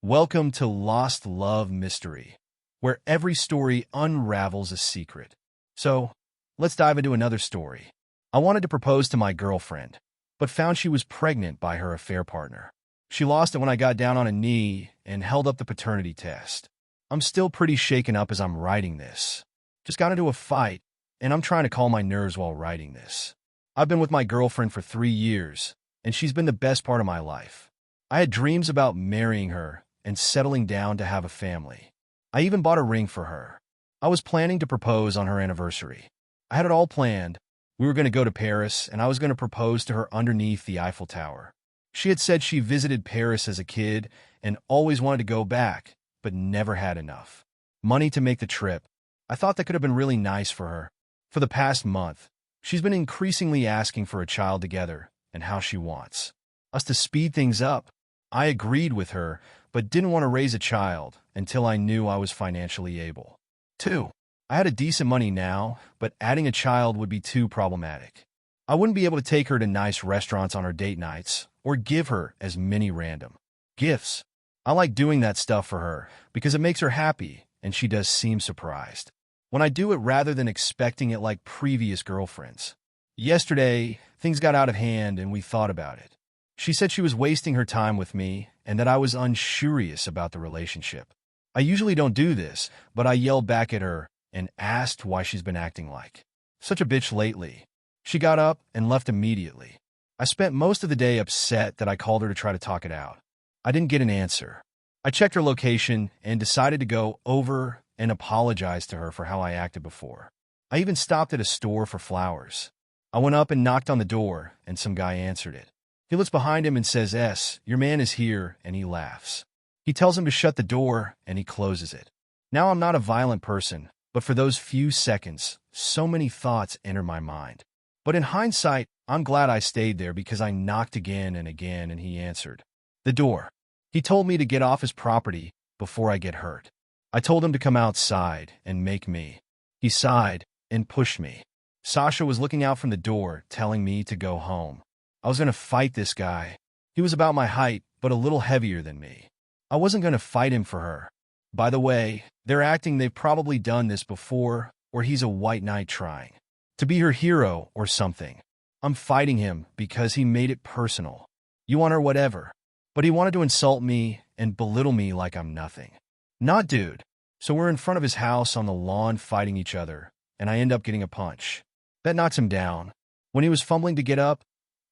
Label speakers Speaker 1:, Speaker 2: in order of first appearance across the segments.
Speaker 1: Welcome to Lost Love Mystery, where every story unravels a secret. So, let's dive into another story. I wanted to propose to my girlfriend, but found she was pregnant by her affair partner. She lost it when I got down on a knee and held up the paternity test. I'm still pretty shaken up as I'm writing this. Just got into a fight, and I'm trying to calm my nerves while writing this. I've been with my girlfriend for 3 years, and she's been the best part of my life. I had dreams about marrying her and settling down to have a family. I even bought a ring for her. I was planning to propose on her anniversary. I had it all planned. We were going to go to Paris, and I was going to propose to her underneath the Eiffel Tower. She had said she visited Paris as a kid and always wanted to go back, but never had enough money to make the trip. I thought that could have been really nice for her. For the past month, she's been increasingly asking for a child together and how she wants us to speed things up. I agreed with her, but didn't want to raise a child until I knew I was financially able. 2. I had a decent money now, but adding a child would be too problematic. I wouldn't be able to take her to nice restaurants on her date nights or give her as many random gifts. I like doing that stuff for her because it makes her happy, and she does seem surprised when I do it rather than expecting it like previous girlfriends. Yesterday, things got out of hand and we thought about it. She said she was wasting her time with me and that I was unserious about the relationship. I usually don't do this, but I yelled back at her and asked why she's been acting like such a bitch lately. She got up and left immediately. I spent most of the day upset that I called her to try to talk it out. I didn't get an answer. I checked her location and decided to go over and apologize to her for how I acted before. I even stopped at a store for flowers. I went up and knocked on the door, and some guy answered it. He looks behind him and says, "Your man is here," and he laughs. He tells him to shut the door, and he closes it. Now I'm not a violent person, but for those few seconds, so many thoughts enter my mind. But in hindsight, I'm glad I stayed there because I knocked again, and he answered the door. He told me to get off his property before I get hurt. I told him to come outside and make me. He sighed and pushed me. Sasha was looking out from the door, telling me to go home. I was going to fight this guy. He was about my height, but a little heavier than me. I wasn't going to fight him for her. By the way, they're acting they've probably done this before, or he's a white knight trying to be her hero or something. I'm fighting him because he made it personal. You want her whatever. But he wanted to insult me and belittle me like I'm nothing. Not dude. So we're in front of his house on the lawn fighting each other, and I end up getting a punch. That knocks him down. When he was fumbling to get up,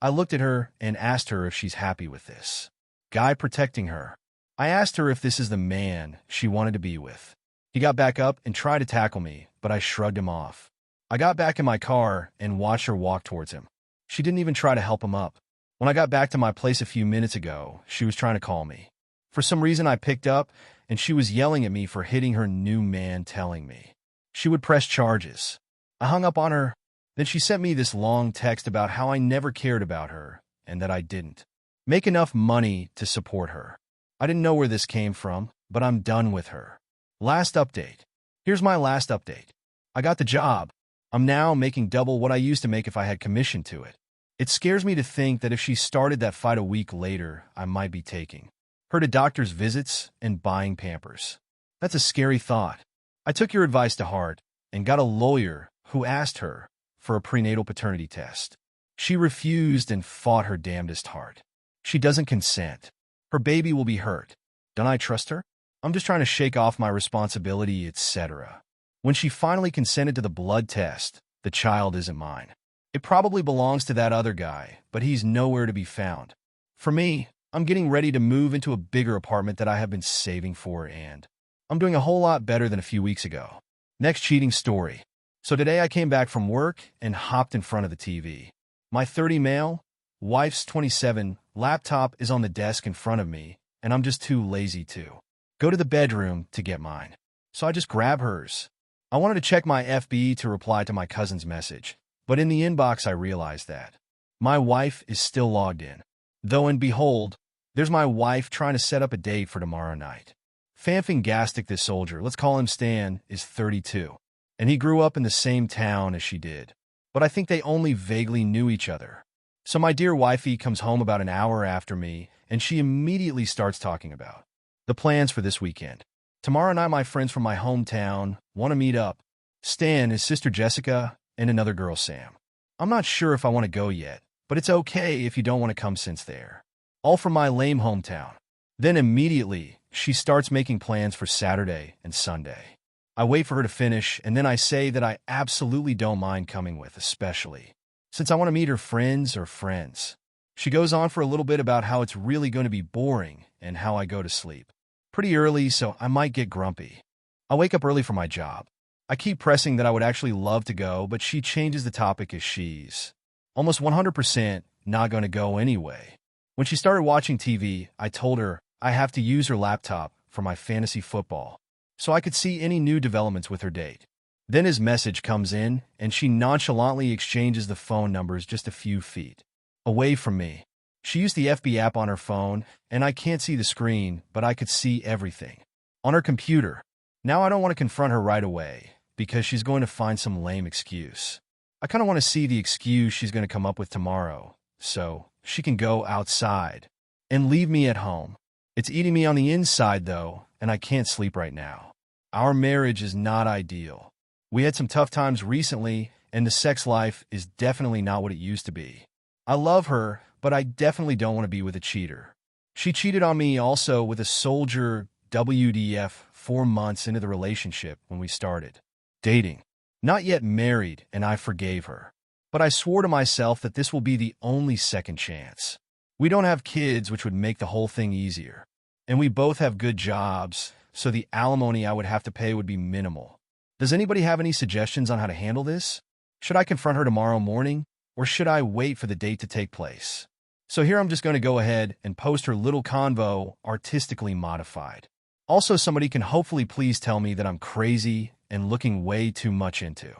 Speaker 1: I looked at her and asked her if she's happy with this guy protecting her. I asked her if this is the man she wanted to be with. He got back up and tried to tackle me, but I shrugged him off. I got back in my car and watched her walk towards him. She didn't even try to help him up. When I got back to my place a few minutes ago, she was trying to call me. For some reason, I picked up, and she was yelling at me for hitting her new man, telling me she would press charges. I hung up on her. Then she sent me this long text about how I never cared about her and that I didn't make enough money to support her. I didn't know where this came from, but I'm done with her. Last update. Here's my last update. I got the job. I'm now making double what I used to make if I had commission to it. It scares me to think that if she started that fight a week later, I might be taking her to doctor's visits and buying Pampers. That's a scary thought. I took your advice to heart and got a lawyer who asked her for a prenatal paternity test. She refused and fought her damnedest heart. She doesn't consent. Her baby will be hurt. Don't I trust her? I'm just trying to shake off my responsibility, etc. When she finally consented to the blood test, the child isn't mine. It probably belongs to that other guy, but he's nowhere to be found. For me, I'm getting ready to move into a bigger apartment that I have been saving for, and I'm doing a whole lot better than a few weeks ago. Next cheating story. So today I came back from work and hopped in front of the TV. My 30 male, wife's 27 laptop is on the desk in front of me, and I'm just too lazy to go to the bedroom to get mine. So I just grab hers. I wanted to check my FB to reply to my cousin's message, but in the inbox I realized that my wife is still logged in. Though and behold, there's my wife trying to set up a date for tomorrow night. Fanfangastic, this soldier, let's call him Stan, is 32. And he grew up in the same town as she did. But I think they only vaguely knew each other. So my dear wifey comes home about an hour after me, and she immediately starts talking about The plans for this weekend. Tomorrow night, my friends from my hometown want to meet up. Stan, his sister Jessica, and another girl, Sam. I'm not sure if I want to go yet, but it's okay if you don't want to come since they're all from my lame hometown. Then immediately, she starts making plans for Saturday and Sunday. I wait for her to finish, and then I say that I absolutely don't mind coming with, especially since I want to meet her friends or friends. She goes on for a little bit about how it's really going to be boring and how I go to sleep pretty early, so I might get grumpy. I wake up early for my job. I keep pressing that I would actually love to go, but she changes the topic as she's almost 100% not going to go anyway. When she started watching TV, I told her I have to use her laptop for my fantasy football so I could see any new developments with her date. Then his message comes in, and she nonchalantly exchanges the phone numbers just a few feet away from me. She used the FB app on her phone, and I can't see the screen, but I could see everything on her computer. Now I don't want to confront her right away, because she's going to find some lame excuse. I kind of want to see the excuse she's going to come up with tomorrow, so she can go outside and leave me at home. It's eating me on the inside, though, and I can't sleep right now. Our marriage is not ideal. We had some tough times recently, and the sex life is definitely not what it used to be. I love her, but I definitely don't want to be with a cheater. She cheated on me also with a soldier WDF 4 months into the relationship when we started dating. Not yet married, and I forgave her. But I swore to myself that this will be the only second chance. We don't have kids, which would make the whole thing easier. And we both have good jobs, so the alimony I would have to pay would be minimal. Does anybody have any suggestions on how to handle this? Should I confront her tomorrow morning, or should I wait for the date to take place? So here I'm just going to go ahead and post her little convo artistically modified. Also, somebody can hopefully please tell me that I'm crazy and looking way too much into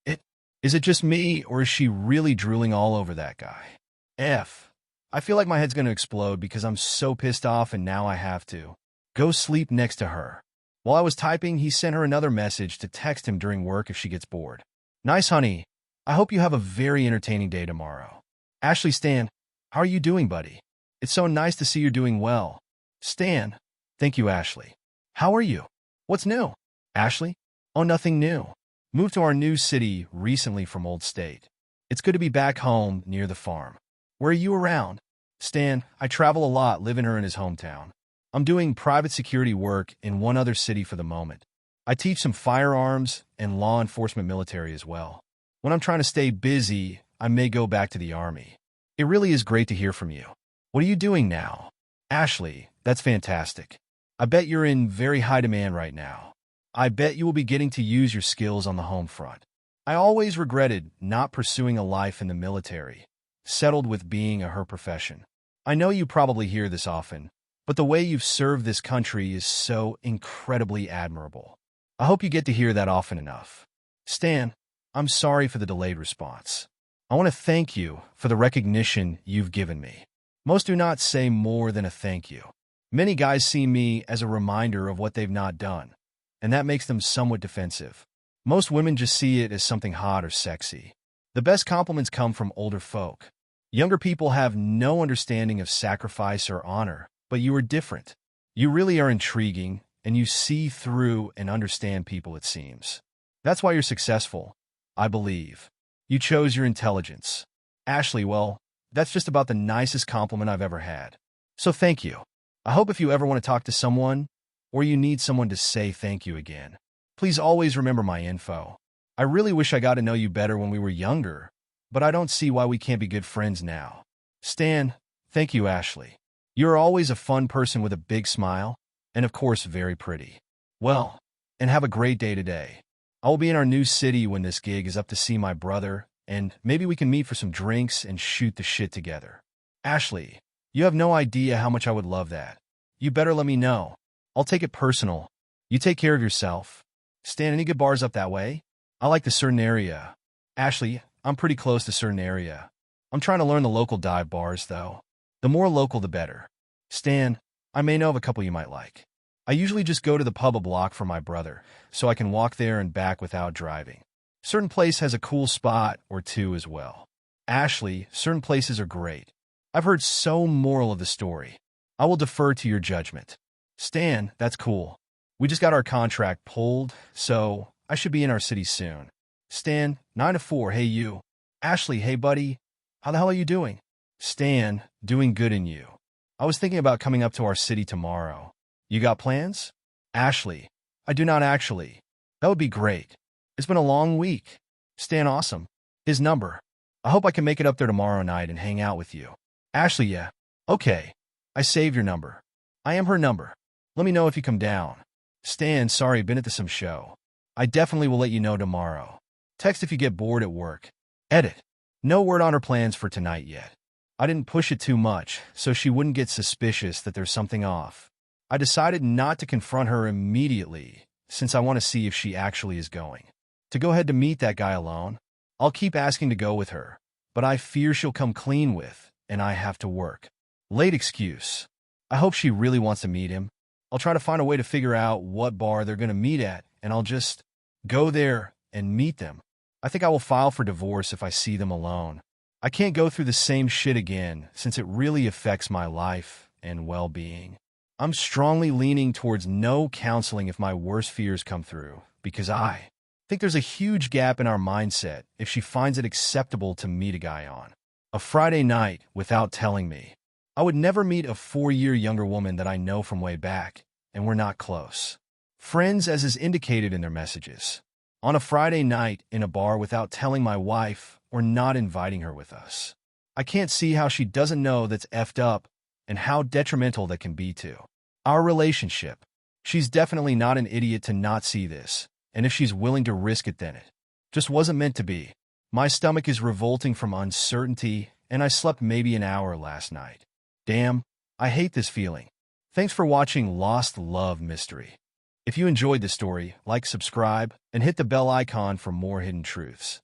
Speaker 1: it. Is it just me, or is she really drooling all over that guy? I feel like my head's going to explode because I'm so pissed off, and now I have to go sleep next to her. While I was typing, he sent her another message to text him during work if she gets bored. Nice, honey. I hope you have a very entertaining day tomorrow. Ashley, Stan, how are you doing, buddy? It's so nice to see you're doing well. Stan, thank you, Ashley. How are you? What's new? Ashley? Oh, nothing new. Moved to our new city recently from old state. It's good to be back home near the farm. Where are you around? Stan, I travel a lot, living her in his hometown. I'm doing private security work in one other city for the moment. I teach some firearms and law enforcement military as well. When I'm trying to stay busy, I may go back to the army. It really is great to hear from you. What are you doing now? Ashley, that's fantastic. I bet you're in very high demand right now. I bet you will be getting to use your skills on the home front. I always regretted not pursuing a life in the military, settled with being her profession. I know you probably hear this often, but the way you've served this country is so incredibly admirable. I hope you get to hear that often enough. Stan, I'm sorry for the delayed response. I want to thank you for the recognition you've given me. Most do not say more than a thank you. Many guys see me as a reminder of what they've not done, and that makes them somewhat defensive. Most women just see it as something hot or sexy. The best compliments come from older folk. Younger people have no understanding of sacrifice or honor, but you are different. You really are intriguing, and you see through and understand people, it seems. That's why you're successful, I believe. You chose your intelligence. Ashley, well, that's just about the nicest compliment I've ever had. So thank you. I hope if you ever want to talk to someone, or you need someone to say thank you again, please always remember my info. I really wish I got to know you better when we were younger, but I don't see why we can't be good friends now. Stan, thank you, Ashley. You're always a fun person with a big smile, and of course, very pretty. Well, and have a great day today. I will be in our new city when this gig is up to see my brother, and maybe we can meet for some drinks and shoot the shit together. Ashley, you have no idea how much I would love that. You better let me know. I'll take it personal. You take care of yourself. Stan, any good bars up that way? I like the certain area. Ashley, I'm pretty close to certain area. I'm trying to learn the local dive bars, though. The more local, the better. Stan, I may know of a couple you might like. I usually just go to the pub a block from my brother, so I can walk there and back without driving. Certain place has a cool spot or two as well. Ashley, certain places are great. I've heard so moral of the story. I will defer to your judgment. Stan, that's cool. We just got our contract pulled, so I should be in our city soon. Stan, 9 to 4, hey you. Ashley, hey buddy. How the hell are you doing? Stan, doing good in you. I was thinking about coming up to our city tomorrow. You got plans? Ashley, I do not actually. That would be great. It's been a long week. Stan, awesome. His number. I hope I can make it up there tomorrow night and hang out with you. Ashley, yeah. Okay. I saved your number. I am her number. Let me know if you come down. Stan, sorry, been at some show. I definitely will let you know tomorrow. Text if you get bored at work. Edit. No word on her plans for tonight yet. I didn't push it too much, so she wouldn't get suspicious that there's something off. I decided not to confront her immediately, since I want to see if she actually is going to go ahead to meet that guy alone. I'll keep asking to go with her, but I fear she'll come clean with, and I have to work. Late excuse. I hope she really wants to meet him. I'll try to find a way to figure out what bar they're going to meet at, and I'll just go there and meet them. I think I will file for divorce if I see them alone. I can't go through the same shit again, since it really affects my life and well-being. I'm strongly leaning towards no counseling if my worst fears come through, because I think there's a huge gap in our mindset if she finds it acceptable to meet a guy on a Friday night without telling me. I would never meet a 4-year younger woman that I know from way back, and we're not close friends as is indicated in their messages. On a Friday night in a bar without telling my wife or not inviting her with us. I can't see how she doesn't know that's effed up and how detrimental that can be to our relationship. She's definitely not an idiot to not see this, and if she's willing to risk it, then it just wasn't meant to be. My stomach is revolting from uncertainty, and I slept maybe an hour last night. Damn, I hate this feeling. Thanks for watching Lost Love Mystery. If you enjoyed this story, like, subscribe, and hit the bell icon for more hidden truths.